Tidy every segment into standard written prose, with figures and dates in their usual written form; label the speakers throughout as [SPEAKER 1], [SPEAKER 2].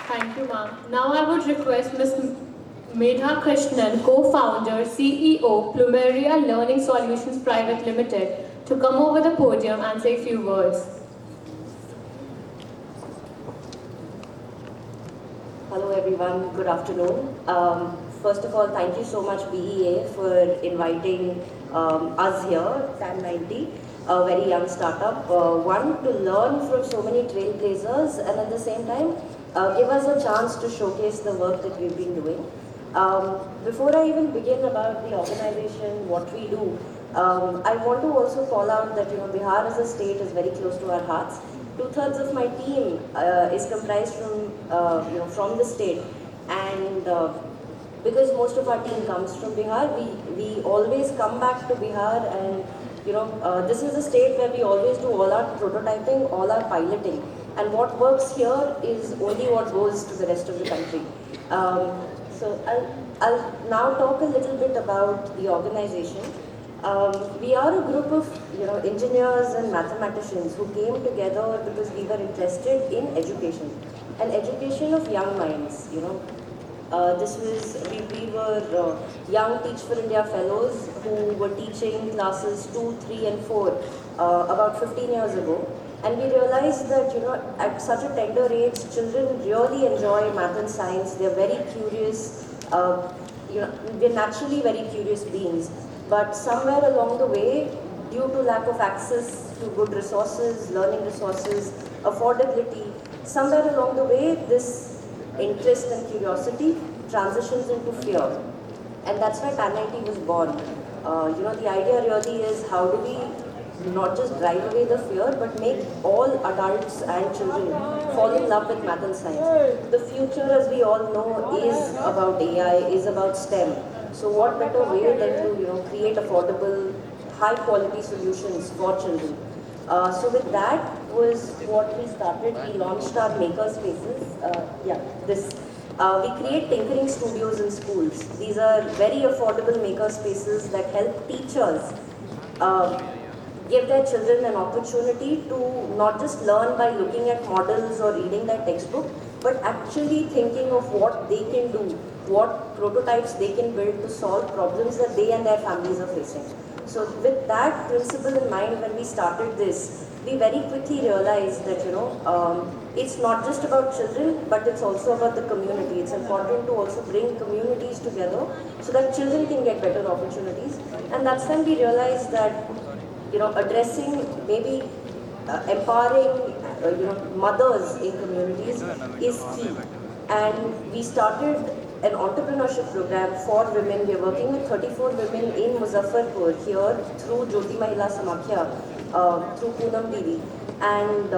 [SPEAKER 1] Thank you, ma'am. Now I would request Ms. Medha Krishnan, co-founder, CEO, Plumeria Learning Solutions Private Limited, to come over the podium and say a few words.
[SPEAKER 2] Hello everyone, good afternoon. First of all, thank you so much BEA for inviting us here, TAN 90, a very young startup. One, to learn from so many trailblazers and at the same time, give us a chance to showcase the work that we've been doing. Before I even begin about the organization, what we do, I want to also call out that Bihar as a state is very close to our hearts. 2/3 of my team is comprised from the state, and because most of our team comes from Bihar, we always come back to Bihar, and this is a state where we always do all our prototyping, all our piloting, and what works here is only what goes to the rest of the country. So I'll now talk a little bit about the organization. We are a group of engineers and mathematicians who came together because we were interested in education, and education of young minds. We were young Teach for India fellows who were teaching classes 2, 3 and 4 about 15 years ago, and we realized that at such a tender age, children really enjoy math and science. They're very curious. They're naturally very curious beings. But somewhere along the way, due to lack of access to good resources, learning resources, affordability, somewhere along the way, this interest and curiosity transitions into fear. And that's why TAN 90 was born. The idea really is, how do we not just drive away the fear, but make all adults and children fall in love with math and science. The future, as we all know, is about AI, is about STEM. So what better way than to create affordable, high-quality solutions for children? So with that was what we started. We launched our maker spaces. We create tinkering studios in schools. These are very affordable maker spaces that help teachers give their children an opportunity to not just learn by looking at models or reading their textbook, but actually thinking of what they can do, what prototypes they can build to solve problems that they and their families are facing. So with that principle in mind, when we started this, we very quickly realized that it's not just about children, but it's also about the community. It's important to also bring communities together so that children can get better opportunities. And that's when we realized that addressing, maybe empowering mothers in communities is key. And we started an entrepreneurship program for women. We are working with 34 women in Muzaffarpur here through Jyoti Mahila Samakhya, through Poonam Didi. And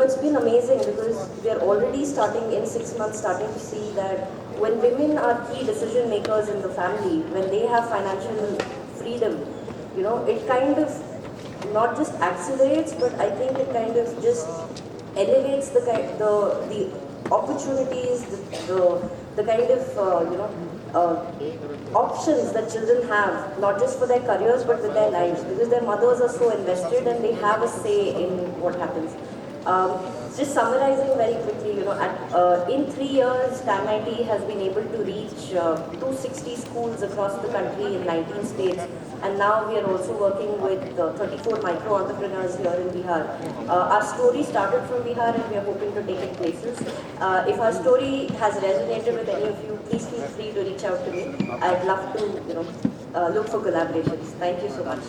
[SPEAKER 2] it's been amazing because we are already starting in 6 months, starting to see that when women are key decision makers in the family, when they have financial freedom, it kind of not just accelerates, but I think it kind of just elevates the opportunities, the kind of options that children have, not just for their careers but with their lives, because their mothers are so invested and they have a say in what happens. Just summarizing very quickly, in 3 years, TAN 90 has been able to reach 260 schools across the country in 19 states, and now we are also working with 34 micro entrepreneurs here in Bihar. Our story started from Bihar, and we are hoping to take it places. If our story has resonated with any of you, please feel free to reach out to me. I'd love to, look for collaborations. Thank you so much.